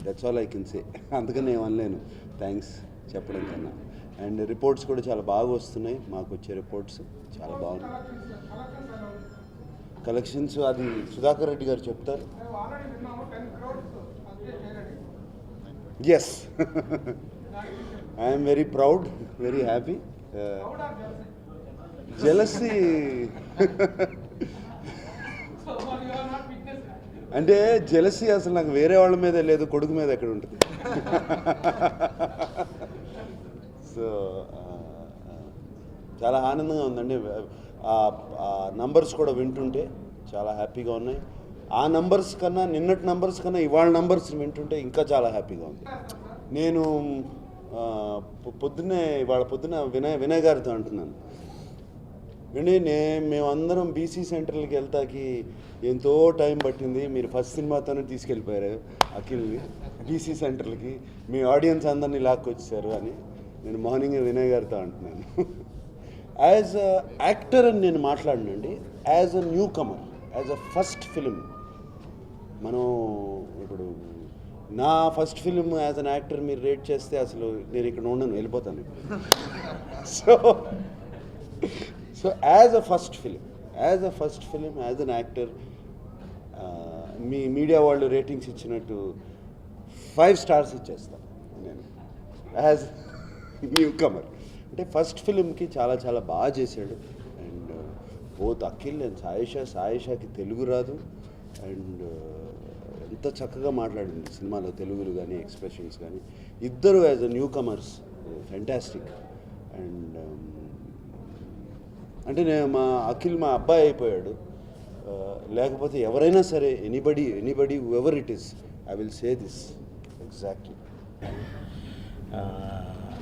That's all I can say. అందుకని ఏమనలేను thanks చెప్పడం కన్నా. అండ్ రిపోర్ట్స్ కూడా చాలా బాగా వస్తున్నాయి, మాకు వచ్చే రిపోర్ట్స్ చాలా బాగున్నాయి. కలెక్షన్స్ అది సుధాకర్ రెడ్డి గారు చెప్తారు. Yes, I'm very proud, very happy. Jealousy అంటే జెలసీ అసలు నాకు వేరే వాళ్ళ మీద లేదు, కొడుకు మీద ఎక్కడ ఉంటుంది. సో చాలా ఆనందంగా ఉందండి. ఆ నంబర్స్ కూడా వింటుంటే చాలా హ్యాపీగా ఉన్నాయి. ఆ నంబర్స్ కన్నా, నిన్నటి నంబర్స్ కన్నా ఇవాళ నంబర్స్ వింటుంటే ఇంకా చాలా హ్యాపీగా ఉంది. నేను ఇవాళ పొద్దున్న వినయ్ గారితో అంటున్నాను, మేమందరం బీసీ సెంటర్లకి వెళ్తాకి ఎంతో టైం పట్టింది, మీరు ఫస్ట్ సినిమాతోనే తీసుకెళ్ళిపోయారు అఖిల్ని బీసీ సెంటర్లకి, మీ ఆడియన్స్ అందరినీ లాక్కొచ్చారు అని నేను మార్నింగ్ వినయ్ గారితో అంటున్నాను. యాజ్ అ యాక్టర్ అని నేను మాట్లాడినండి, as a newcomer, as a first film. మనం ఇప్పుడు నా first film as an actor మీరు రేట్ చేస్తే అసలు నేను ఇక్కడ ఉండను, వెళ్ళిపోతాను. So as a first film, as an actor, మీ మీడియా వాళ్ళు రేటింగ్స్ ఇచ్చినట్టు 5 స్టార్స్ ఇచ్చేస్తాను నేను యాజ్ న్యూ కమర్. అంటే ఫస్ట్ ఫిలింకి చాలా చాలా బాగా చేశాడు. అండ్ బోత్ అఖిల్ అండ్ సాయిషాకి తెలుగు రాదు, అండ్ ఎంత చక్కగా మాట్లాడింది సినిమాలో, తెలుగులు కానీ ఎక్స్ప్రెషన్స్ కానీ, ఇద్దరు as a new comers fantastic. And అంటే మా అఖిల్ మా అబ్బాయి అయిపోయాడు. లేకపోతే ఎవరైనా సరే, anybody ever it is, I will say this exactly.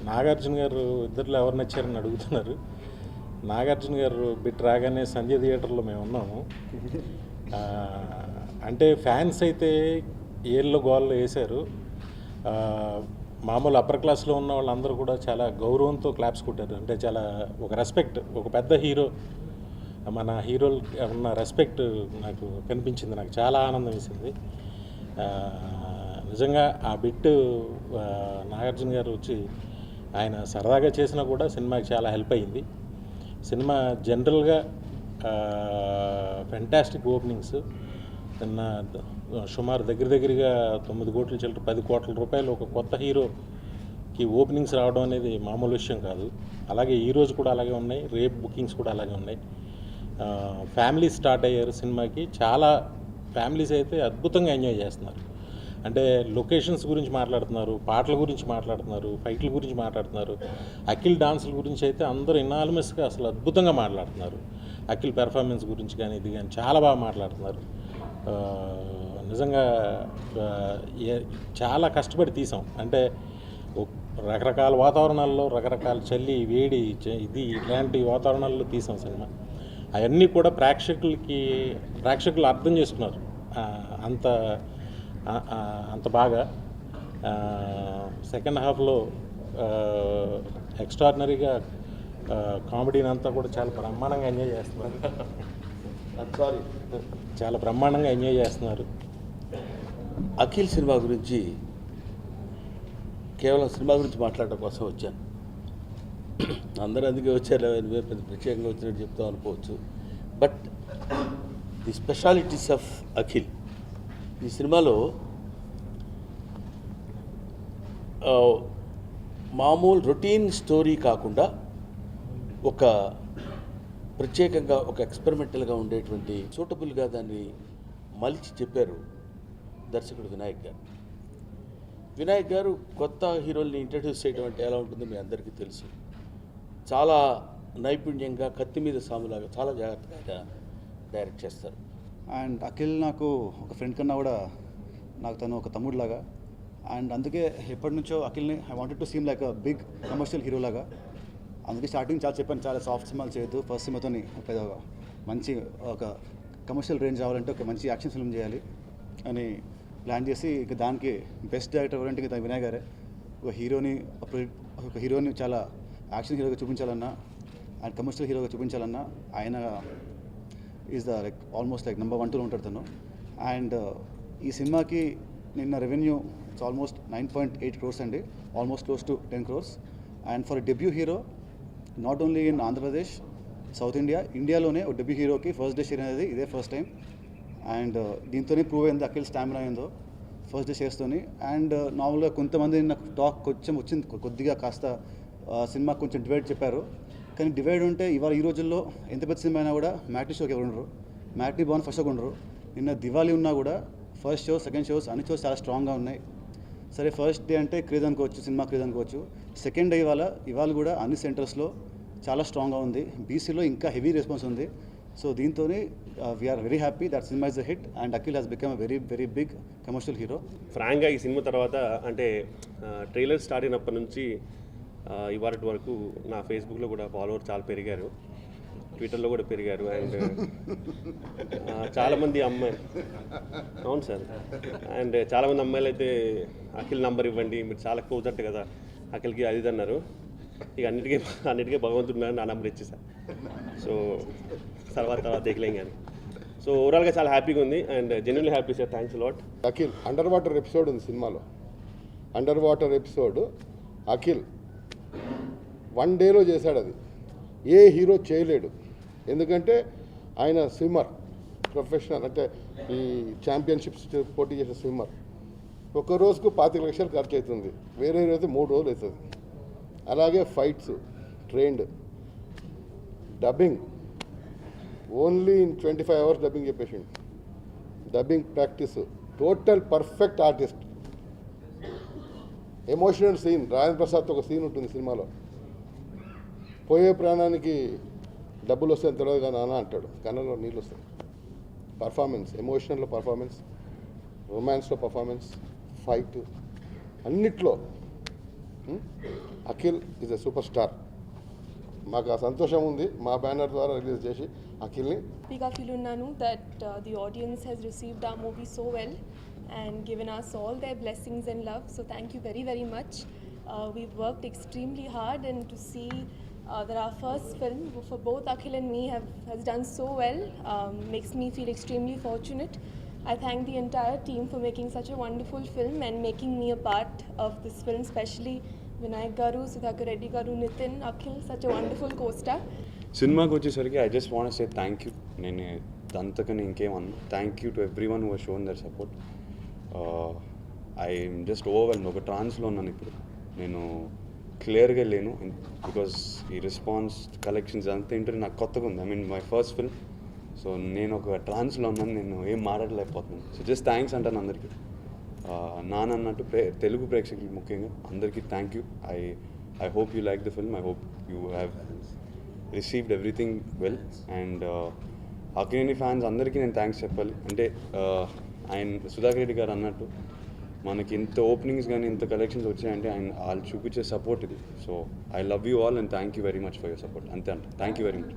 Nagarjuna గారు ఇద్దరిలో ఎవరు నచ్చారని అడుగుతున్నారు. నాగార్జున గారు బిట్ రాగానే సంజయ్ థియేటర్లో మేము ఉన్నాము. అంటే ఫ్యాన్స్ అయితే ఏళ్ళలో గోల్లో వేశారు. మామూలు అప్పర్ క్లాస్లో ఉన్న వాళ్ళందరూ కూడా చాలా గౌరవంతో క్లాప్స్ కొట్టారు. అంటే చాలా ఒక రెస్పెక్ట్, ఒక పెద్ద హీరో, మన హీరోలు ఉన్న రెస్పెక్ట్ నాకు కనిపించింది. నాకు చాలా ఆనందం వేసింది. నిజంగా ఆ బిట్ నాగార్జున గారు వచ్చి ఆయన సరదాగా చేసినా కూడా సినిమాకి చాలా హెల్ప్ అయ్యింది. సినిమా జనరల్గా ఫెంటాస్టిక్ ఓపెనింగ్స్. నిన్న సుమారు దగ్గరగా 9 కోట్ల చిల్లర 10 కోట్ల రూపాయలు ఒక కొత్త హీరోకి ఓపెనింగ్స్ రావడం అనేది మామూలు విషయం కాదు. అలాగే ఈరోజు కూడా అలాగే ఉన్నాయి, రేపు బుకింగ్స్ కూడా అలాగే ఉన్నాయి. ఫ్యామిలీ స్టార్ట్ అయ్యారు సినిమాకి. చాలా ఫ్యామిలీస్ అయితే అద్భుతంగా ఎంజాయ్ చేస్తున్నారు. అంటే లొకేషన్స్ గురించి మాట్లాడుతున్నారు, పాటల గురించి మాట్లాడుతున్నారు, ఫైట్ల గురించి మాట్లాడుతున్నారు. అఖిల్ డాన్సుల గురించి అయితే అందరూ ఇనానిమస్గా అసలు అద్భుతంగా మాట్లాడుతున్నారు. అఖిల్ పెర్ఫార్మెన్స్ గురించి కానీ ఇది కానీ చాలా బాగా మాట్లాడుతున్నారు. నిజంగా చాలా కష్టపడి తీసాం. అంటే రకరకాల వాతావరణాల్లో, రకరకాల చలి, వేడి, ఇలాంటి వాతావరణాల్లో తీసాం సినిమా. అవన్నీ కూడా ప్రేక్షకులు అర్థం చేసుకున్నారు అంత బాగా. సెకండ్ హాఫ్లో ఎక్స్ట్రాడినరీగా కామెడీని అంతా కూడా చాలా బ్రహ్మాండంగా ఎంజాయ్ చేస్తున్నారు. చాలా బ్రహ్మాండంగా ఎంజాయ్ చేస్తున్నారు. అఖిల్ సినిమా గురించి కేవలం సినిమా గురించి మాట్లాడటం కోసం వచ్చాను. అందరూ అందుకే వచ్చారు, పెద్ద ప్రత్యేకంగా వచ్చినట్టు చెప్తాం అనుకోవచ్చు. But the specialities of Akhil, ఈ సినిమాలో మామూలు రొటీన్ స్టోరీ కాకుండా ఒక ప్రత్యేకంగా ఒక ఎక్స్పెరిమెంటల్గా ఉండేటువంటి సూటబుల్గా దాన్ని మలిచి చెప్పారు దర్శకుడు వినాయక్ గారు. కొత్త హీరోల్ని ఇంట్రడ్యూస్ చేయడం అంటే ఎలా ఉంటుందో మీ అందరికీ తెలుసు. చాలా నైపుణ్యంగా, కత్తి మీద సాములాగా చాలా జాగ్రత్తగా డైరెక్ట్ చేస్తారు. అండ్ అఖిల్ నాకు ఒక ఫ్రెండ్ కన్నా కూడా నాకు తను ఒక తమ్ముడులాగా. అండ్ అందుకే ఎప్పటి నుంచో అఖిల్ని I wanted to seem like a big commercial హీరోలాగా. అందుకే స్టార్టింగ్ చాలా చెప్పాను, చాలా సాఫ్ట్ సినిమాలు చేయొద్దు, ఫస్ట్ సినిమాతో ఒక మంచి ఒక కమర్షియల్ రేంజ్ రావాలంటే ఒక మంచి యాక్షన్ ఫిల్మ్ చేయాలి అని ప్లాన్ చేసి, ఇక దానికి బెస్ట్ డైరెక్టర్ ఎవరంటే ఇక వినయ్ గారే. ఒక హీరోని చాలా యాక్షన్ హీరోగా చూపించాలన్నా అండ్ కమర్షియల్ హీరోగా చూపించాలన్నా ఆయన ఈజ్ ద ఆల్మోస్ట్ నెంబర్ 1, 2 ఉంటాడు తను. అండ్ ఈ సినిమాకి నిన్న రెవెన్యూ ఇట్స్ ఆల్మోస్ట్ 9.8 crores అండి, almost close to 10 crores. And for debut hero not only in Andhra Pradesh, south India, ఇండియాలోనే ఒక డెబ్యూ హీరోకి ఫస్ట్ డే షేర్ అనేది ఇదే ఫస్ట్ టైం. అండ్ దీంతోనే ప్రూవ్ అయింది అఖిల్ స్టామినా అయిందో ఫస్ట్ డే షేర్స్తోని. అండ్ నార్మల్గా కొంతమంది నాకు టాక్ కొంచెం వచ్చింది, కొద్దిగా కాస్త సినిమా కొంచెం డివైడ్ చెప్పారు. కానీ డివైడ్ ఉంటే ఇవాళ ఈ రోజుల్లో ఎంత పెద్ద సినిమా అయినా కూడా మ్యాట్నీ షోకి ఎవరు ఉండరు, మ్యాట్నీ బాగుంది ఫస్ట్ షోకి ఉండరు. నిన్న దివాళీ ఉన్నా కూడా ఫస్ట్ షో, సెకండ్ షోస్ అన్ని షోస్ చాలా స్ట్రాంగ్గా ఉన్నాయి. సరే ఫస్ట్ డే అంటే క్రేజ్ అనుకోవచ్చు, సినిమా క్రేజ్ అనుకోవచ్చు. సెకండ్ డే ఇవాళ కూడా అన్ని సెంటర్స్లో చాలా స్ట్రాంగ్గా ఉంది. బీసీలో ఇంకా హెవీ రెస్పాన్స్ ఉంది. సో దీంతో we are very happy that cinema is a hit and Akhil has become a very very big commercial hero. ఫ్రాంక్గా ఈ సినిమా తర్వాత అంటే ట్రైలర్ స్టార్ట్ అయినప్పటి నుంచి ఇవాళ వరకు నా ఫేస్బుక్లో కూడా ఫాలోవర్ చాలా పెరిగారు, ట్విట్టర్లో కూడా పెరిగారు. అండ్ చాలామంది అమ్మాయిలు, అవును సార్, అండ్ చాలామంది అమ్మాయిలు అయితే అఖిల్ నంబర్ ఇవ్వండి, మీరు చాలా క్లోజ్ అంట కదా అఖిల్కి, అది ఇది అన్నారు. ఇక అన్నిటికీ భగవంతుడు నా నంబర్ ఇచ్చేసాను. సో తర్వాత ఎగలేం కానీ. సో ఓవరాల్గా చాలా హ్యాపీగా ఉంది and genuinely happy sir, thanks lot. Akhil under water episode ఉంది సినిమాలో. అండర్ వాటర్ ఎపిసోడ్ అఖిల్ 1 డేలో చేశాడు. అది ఏ హీరో చేయలేడు. ఎందుకంటే ఆయన స్విమ్మర్, ప్రొఫెషనల్, అంటే ఈ ఛాంపియన్షిప్స్ పోటీ చేసే స్విమ్మర్. ఒక రోజుకు 25 లక్షలు ఖర్చు అవుతుంది, వేరే రోజు 3 రోజులు అవుతుంది. అలాగే fights trained, dubbing only in 25 hours dubbing చెప్పేసిండు. Dubbing practice, total perfect artist. Emotional scene, Rajendra ప్రసాద్తో ఒక సీన్ ఉంటుంది సినిమాలో, పోయే ప్రాణానికి డబ్బులు వస్తాయని తెలియదు కానీ నాన్న అంటాడు, కళ్ళలో నీళ్ళు వస్తాయి. పర్ఫార్మెన్స్, ఎమోషనల్లో పర్ఫార్మెన్స్, రొమాన్స్లో పర్ఫార్మెన్స్, ఫైట్, అన్నిట్లో Akhil is a super star. మాకు ఆ సంతోషం ఉంది మా బ్యానర్ ద్వారా రిలీజ్ చేసి అఖిల్ని. హ్యాపీగా ఫీల్ ఉన్నాను that the audience has received our movie so well and given us all their blessings and love. So thank you very, very much. We've worked extremely hard and to see that our first film for both Akhil and me has done so well makes me feel extremely fortunate. I thank the entire team for making such a wonderful film and making me a part of this film, especially Vinayak Garu, Sudhakar Reddy Garu, Nitin, Akhil, such a wonderful co-star. సినిమాకి వచ్చేసరికి I just want say thank you. నేను అంతకని ఇంకేమన్నా, thank you to everyone who has shown their support. I'm just overwhelmed. ఒక ట్రాన్స్లో ఉన్నాను ఇప్పుడు, నేను క్లియర్గా లేను. బికాస్ ఈ రెస్పాన్స్, కలెక్షన్స్ అంతా ఏంటంటే నాకు కొత్తగా ఉంది. I mean my first film. So నేను ఒక ట్రాన్స్లో ఉన్నాను, నేను ఏం మాట్లాడలేకపోతున్నాను. సో జస్ట్ థ్యాంక్స్ అంటాను అందరికీ. నాన్నట్టు తెలుగు ప్రేక్షకులు ముఖ్యంగా అందరికీ thank you. I hope you like the film. I hope you have received everything well. And Akkineni fans అందరికీ నేను థ్యాంక్స్ చెప్పాలి. అంటే ఆయన సుధాకర్ రెడ్డి గారు అన్నట్టు మనకి ఇంత ఓపెనింగ్స్ కానీ ఇంత కలెక్షన్స్ వచ్చాయంటే ఆయన వాళ్ళు చూపించే సపోర్ట్ ఇది. So I love you all and thank you very much for your support. అంతే అంట. Thank you very much.